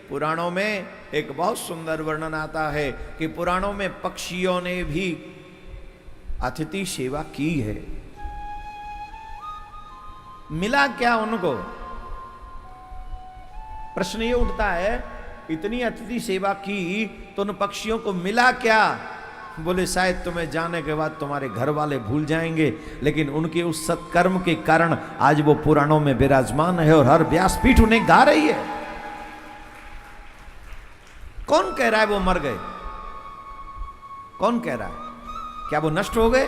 पुराणों में एक बहुत सुंदर वर्णन आता है कि पुराणों में पक्षियों ने भी अतिथि सेवा की है। मिला क्या उनको? प्रश्न ये उठता है, इतनी अतिथि सेवा की तो उन पक्षियों को मिला क्या? बोले शायद तुम्हें जाने के बाद तुम्हारे घर वाले भूल जाएंगे, लेकिन उनके उस सत्कर्म के कारण आज वो पुराणों में विराजमान है और हर व्यासपीठ उन्हें गा रही है। कौन कह रहा है वो मर गए? कौन कह रहा है? क्या वो नष्ट हो गए?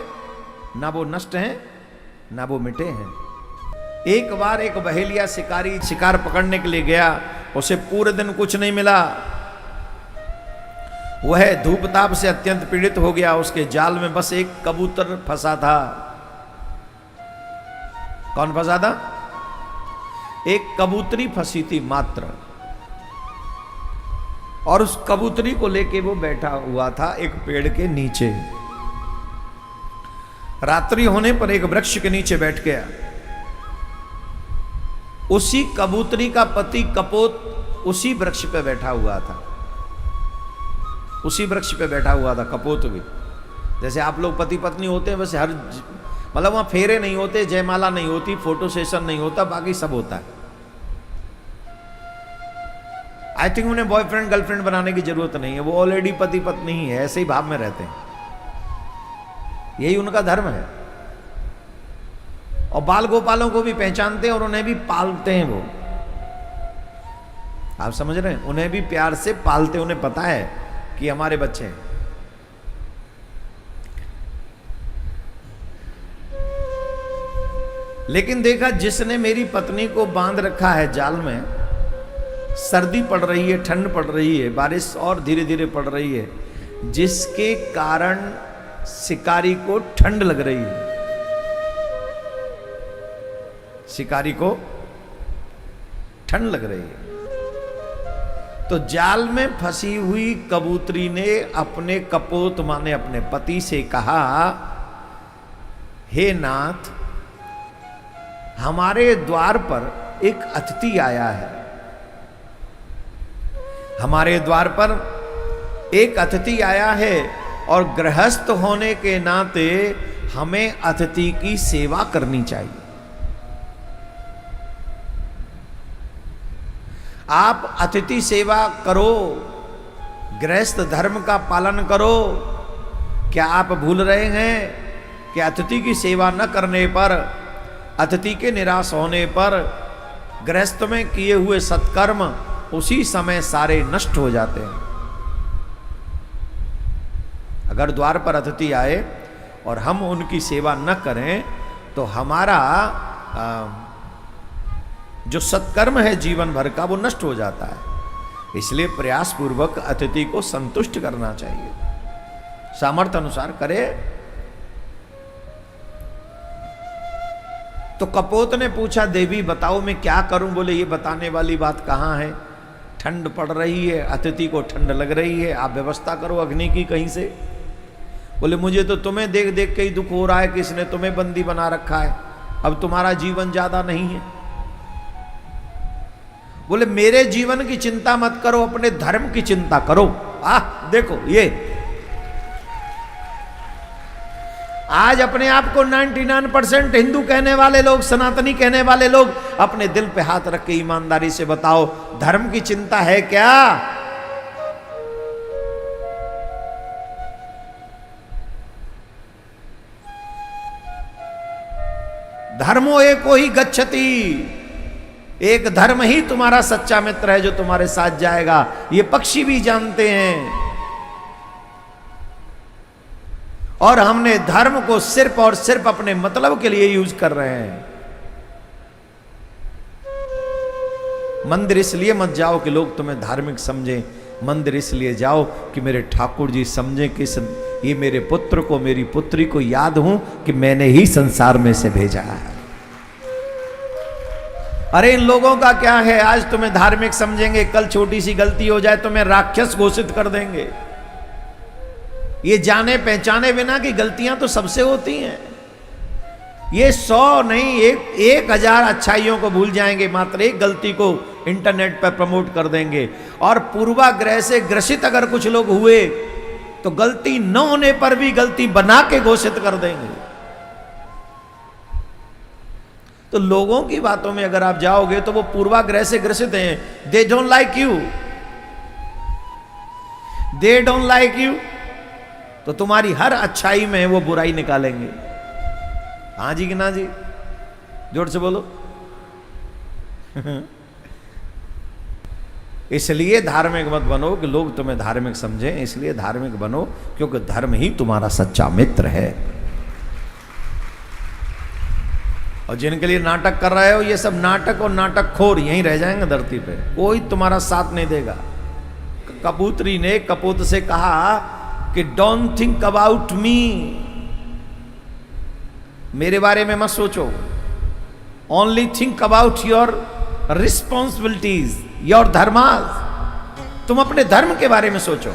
ना वो नष्ट हैं ना वो मिटे हैं। एक बार एक बहेलिया शिकारी शिकार पकड़ने के लिए गया, उसे पूरे दिन कुछ नहीं मिला। वह धूप ताप से अत्यंत पीड़ित हो गया। उसके जाल में बस एक कबूतर फंसा था। कौन फंसा था? एक कबूतरी फंसी थी मात्र, और उस कबूतरी को लेके वो बैठा हुआ था एक पेड़ के नीचे। रात्रि होने पर एक वृक्ष के नीचे बैठ गया। उसी कबूतरी का पति कपोत उसी वृक्ष पे बैठा हुआ था। उसी वृक्ष पे बैठा हुआ था कपोत भी। जैसे आप लोग पति पत्नी होते हैं वैसे हर मतलब वहां फेरे नहीं होते, जयमाला नहीं होती, फोटो सेशन नहीं होता, बाकी सब होता है। आई थिंक उन्हें बॉयफ्रेंड गर्लफ्रेंड बनाने की जरूरत नहीं है, वो ऑलरेडी पति पत्नी ही है, ऐसे ही भाव में रहते हैं। यही उनका धर्म है। और बाल गोपालों को भी पहचानते हैं और उन्हें भी पालते हैं। वो आप समझ रहे हैं, उन्हें भी प्यार से पालते। उन्हें पता है कि हमारे बच्चे हैं। लेकिन देखा, जिसने मेरी पत्नी को बांध रखा है जाल में, सर्दी पड़ रही है, ठंड पड़ रही है, बारिश और धीरे धीरे पड़ रही है, जिसके कारण शिकारी को ठंड लग रही है। शिकारी को ठंड लग रही है। तो जाल में फंसी हुई कबूतरी ने अपने कपोत माने अपने पति से कहा, हे नाथ, हमारे द्वार पर एक अतिथि आया है। हमारे द्वार पर एक अतिथि आया है और गृहस्थ होने के नाते हमें अतिथि की सेवा करनी चाहिए। आप अतिथि सेवा करो, गृहस्थ धर्म का पालन करो। क्या आप भूल रहे हैं कि अतिथि की सेवा न करने पर, अतिथि के निराश होने पर गृहस्थ में किए हुए सत्कर्म उसी समय सारे नष्ट हो जाते हैं। अगर द्वार पर अतिथि आए और हम उनकी सेवा न करें तो हमारा जो सत्कर्म है जीवन भर का वो नष्ट हो जाता है। इसलिए प्रयास पूर्वक अतिथि को संतुष्ट करना चाहिए, सामर्थ्य अनुसार करे। तो कपोत ने पूछा, देवी बताओ मैं क्या करूं? बोले, ये बताने वाली बात कहां है? ठंड पड़ रही है, अतिथि को ठंड लग रही है, आप व्यवस्था करो अग्नि की कहीं से। बोले, मुझे तो तुम्हें देख देख के ही दुख हो रहा है कि इसने तुम्हें बंदी बना रखा है, अब तुम्हारा जीवन ज्यादा नहीं है। बोले, मेरे जीवन की चिंता मत करो, अपने धर्म की चिंता करो। देखो, ये आज अपने आप को 99% हिंदू कहने वाले लोग, सनातनी कहने वाले लोग, अपने दिल पे हाथ रख के ईमानदारी से बताओ, धर्म की चिंता है क्या? धर्मो एको ही गच्छति, एक धर्म ही तुम्हारा सच्चा मित्र है जो तुम्हारे साथ जाएगा। ये पक्षी भी जानते हैं। और हमने धर्म को सिर्फ और सिर्फ अपने मतलब के लिए यूज कर रहे हैं। मंदिर इसलिए मत जाओ कि लोग तुम्हें धार्मिक समझें, मंदिर इसलिए जाओ कि मेरे ठाकुर जी समझें कि ये मेरे पुत्र को, मेरी पुत्री को याद हूं कि मैंने ही संसार में से भेजा है। अरे इन लोगों का क्या है, आज तुम्हें धार्मिक समझेंगे, कल छोटी सी गलती हो जाए तुम्हें राक्षस घोषित कर देंगे। ये जाने पहचाने बिना कि गलतियां तो सबसे होती हैं। ये 100 नहीं 1000 अच्छाइयों को भूल जाएंगे, मात्र एक गलती को इंटरनेट पर प्रमोट कर देंगे। और पूर्वाग्रह से ग्रसित अगर कुछ लोग हुए तो गलती न होने पर भी गलती बना के घोषित कर देंगे। तो लोगों की बातों में अगर आप जाओगे तो वो पूर्वाग्रह से ग्रसित हैं। They don't like you, they don't like you, तो तुम्हारी हर अच्छाई में वो बुराई निकालेंगे। हाँ जी कि ना जी? जोर से बोलो। इसलिए धार्मिक मत बनो कि लोग तुम्हें धार्मिक समझें, इसलिए धार्मिक बनो क्योंकि धर्म ही तुम्हारा सच्चा मित्र है। और जिनके लिए नाटक कर रहे हो, ये सब नाटक और नाटक खोर यहीं रह जाएंगे धरती पे, कोई तुम्हारा साथ नहीं देगा। कबूतरी ने कपोत से कहा कि डोंट थिंक अबाउट मी, मेरे बारे में मत सोचो, only think about your responsibilities, your dharmas, तुम अपने धर्म के बारे में सोचो।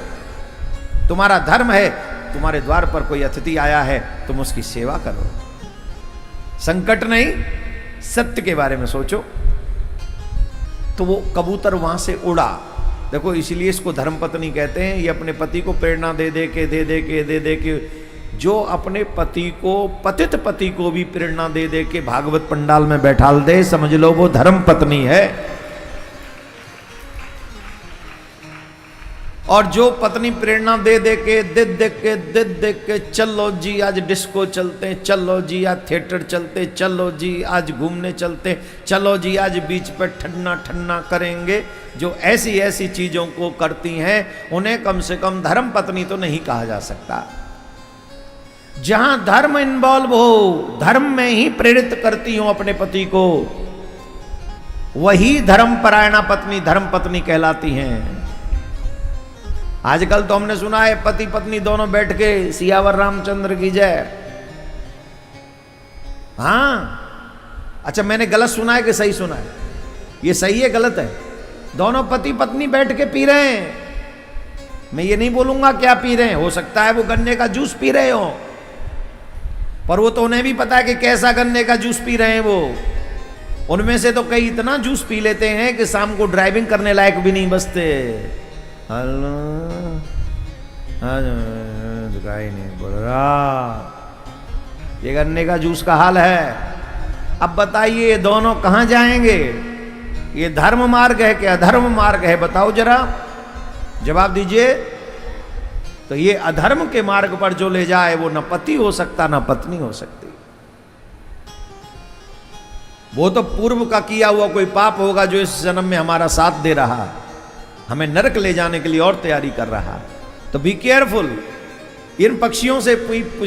तुम्हारा धर्म है, तुम्हारे द्वार पर कोई अतिथि आया है, तुम उसकी सेवा करो। संकट नहीं, सत्य के बारे में सोचो। तो वो कबूतर वहां से उड़ा। देखो इसलिए इसको धर्मपत्नी कहते हैं। ये अपने पति को प्रेरणा दे दे के जो अपने पति को, पतित पति को भी प्रेरणा दे दे के भागवत पंडाल में बैठाल दे, समझ लो वो धर्मपत्नी है। और जो पत्नी प्रेरणा दे दे के चलो जी आज डिस्को चलते, चलो जी आज थिएटर चलते, चलो जी आज घूमने चलते, चलो जी आज बीच पर ठन्ना ठन्ना करेंगे, जो ऐसी ऐसी चीजों को करती हैं उन्हें कम से कम धर्म पत्नी तो नहीं कहा जा सकता। जहां धर्म इन्वॉल्व हो, धर्म में ही प्रेरित करती हूं अपने पति को, वही धर्मपरायणा पत्नी धर्म पत्नी कहलाती हैं। आजकल तो हमने सुना है पति पत्नी दोनों बैठ के सियावर रामचंद्र की जय। हाँ, अच्छा मैंने गलत सुना है कि सही सुना है? ये सही है गलत है? दोनों पति पत्नी बैठ के पी रहे हैं। मैं ये नहीं बोलूंगा क्या पी रहे हैं, हो सकता है वो गन्ने का जूस पी रहे हो, पर वो तो उन्हें भी पता है कि कैसा गन्ने का जूस पी रहे हैं वो। उनमें से तो कई इतना जूस पी लेते हैं कि शाम को ड्राइविंग करने लायक भी नहीं बचते। दिखाई नहीं पड़ रहा, ये गन्ने का जूस का हाल है। अब बताइए ये दोनों कहां जाएंगे? ये धर्म मार्ग है कि अधर्म मार्ग है? बताओ जरा, जवाब दीजिए। तो ये अधर्म के मार्ग पर जो ले जाए वो न पति हो सकता न पत्नी हो सकती। वो तो पूर्व का किया हुआ कोई पाप होगा जो इस जन्म में हमारा साथ दे रहा, हमें नरक ले जाने के लिए और तैयारी कर रहा। तो बी केयरफुल। इन पक्षियों से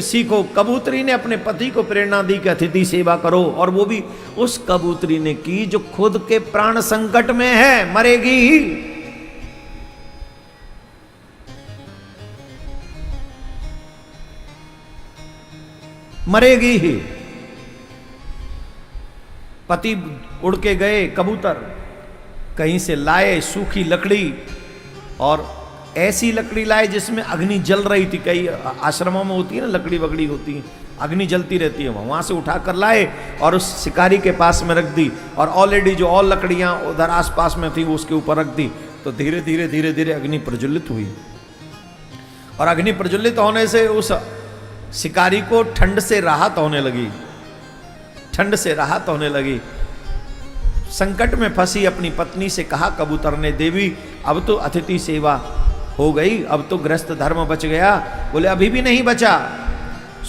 सीखो। कबूतरी ने अपने पति को प्रेरणा दी कि अतिथि सेवा करो, और वो भी उस कबूतरी ने की जो खुद के प्राण संकट में है, मरेगी ही। मरेगी ही। पति उड़ के गए, कबूतर कहीं से लाए सूखी लकड़ी, और ऐसी लकड़ी लाए जिसमें अग्नि जल रही थी। कई आश्रमों में होती है ना, लकड़ी वकड़ी होती है, अग्नि जलती रहती है, वहां से उठा कर लाए और उस शिकारी के पास में रख दी। और ऑलरेडी जो और लकड़ियां उधर आसपास में थी वो उसके ऊपर रख दी। तो धीरे धीरे धीरे धीरे अग्नि प्रज्वलित हुई, और अग्नि प्रज्वलित होने से उस शिकारी को ठंड से राहत होने लगी, ठंड से राहत होने लगी। संकट में फंसी अपनी पत्नी से कहा कबूतर ने, देवी अब तो अतिथि सेवा हो गई, अब तो गृहस्थ धर्म बच गया। बोले अभी भी नहीं बचा,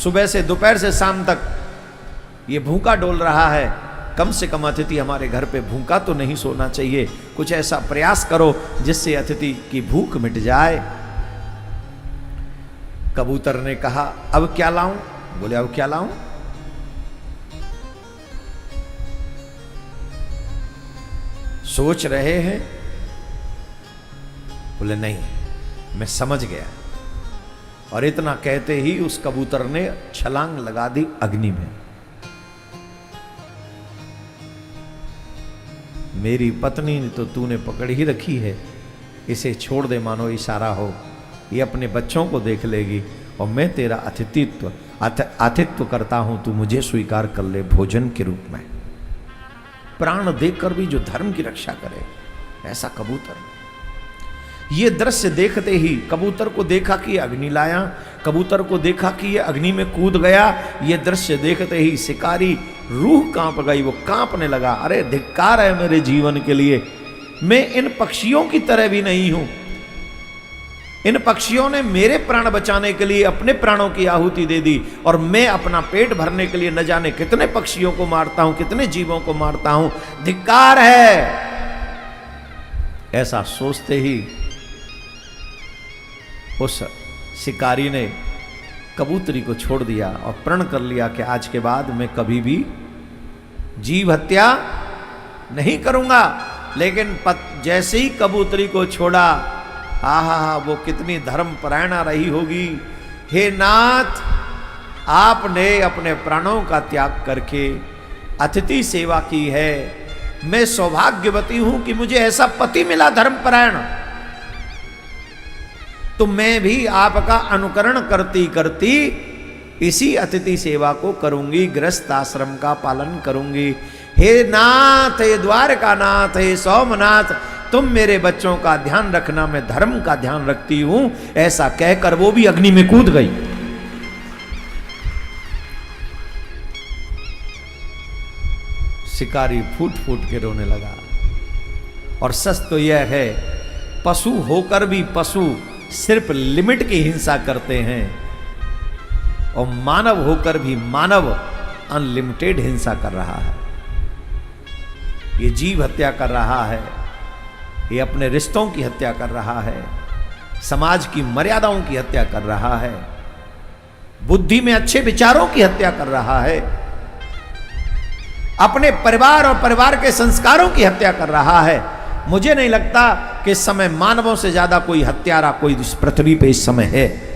सुबह से दोपहर से शाम तक ये भूखा डोल रहा है, कम से कम अतिथि हमारे घर पे भूखा तो नहीं सोना चाहिए। कुछ ऐसा प्रयास करो जिससे अतिथि की भूख मिट जाए। कबूतर ने कहा अब क्या लाऊं? बोले अब क्या लाऊं? सोच रहे हैं? बोले नहीं, मैं समझ गया। और इतना कहते ही उस कबूतर ने छलांग लगा दी अग्नि में। मेरी पत्नी ने तो तूने पकड़ ही रखी है, इसे छोड़ दे, मानो इशारा हो, ये अपने बच्चों को देख लेगी, और मैं तेरा आतिथ्य करता हूं, तू मुझे स्वीकार कर ले भोजन के रूप में। प्राण देकर भी जो धर्म की रक्षा करे, ऐसा कबूतर। ये दृश्य देखते ही कबूतर को देखा कि अग्नि लाया, कबूतर को देखा कि ये अग्नि में कूद गया। ये दृश्य देखते ही शिकारी रूह कांप गई, वो कांपने लगा। अरे धिक्कार है मेरे जीवन के लिए, मैं इन पक्षियों की तरह भी नहीं हूं। इन पक्षियों ने मेरे प्राण बचाने के लिए अपने प्राणों की आहुति दे दी, और मैं अपना पेट भरने के लिए न जाने कितने पक्षियों को मारता हूं, कितने जीवों को मारता हूं। धिक्कार है। ऐसा सोचते ही उस शिकारी ने कबूतरी को छोड़ दिया और प्रण कर लिया कि आज के बाद मैं कभी भी जीव हत्या नहीं करूंगा। लेकिन जैसे ही कबूतरी को छोड़ा, आहा वो कितनी धर्मपरायणा रही होगी। हे नाथ, आपने अपने प्राणों का त्याग करके अतिथि सेवा की है। मैं सौभाग्यवती हूं कि मुझे ऐसा पति मिला धर्मपरायण। तो मैं भी आपका अनुकरण करती करती इसी अतिथि सेवा को करूंगी, गृहस्थ आश्रम का पालन करूंगी। हे नाथ, हे द्वारका नाथ, हे सोमनाथ, तुम मेरे बच्चों का ध्यान रखना, मैं धर्म का ध्यान रखती हूं। ऐसा कहकर वो भी अग्नि में कूद गई। शिकारी फूट फूट के रोने लगा। और सच तो यह है, पशु होकर भी पशु सिर्फ लिमिट की हिंसा करते हैं, और मानव होकर भी मानव अनलिमिटेड हिंसा कर रहा है। ये जीव हत्या कर रहा है, ये अपने रिश्तों की हत्या कर रहा है, समाज की मर्यादाओं की हत्या कर रहा है, बुद्धि में अच्छे विचारों की हत्या कर रहा है, अपने परिवार और परिवार के संस्कारों की हत्या कर रहा है। मुझे नहीं लगता कि इस समय मानवों से ज्यादा कोई हत्यारा कोई इस पृथ्वी पे इस समय है।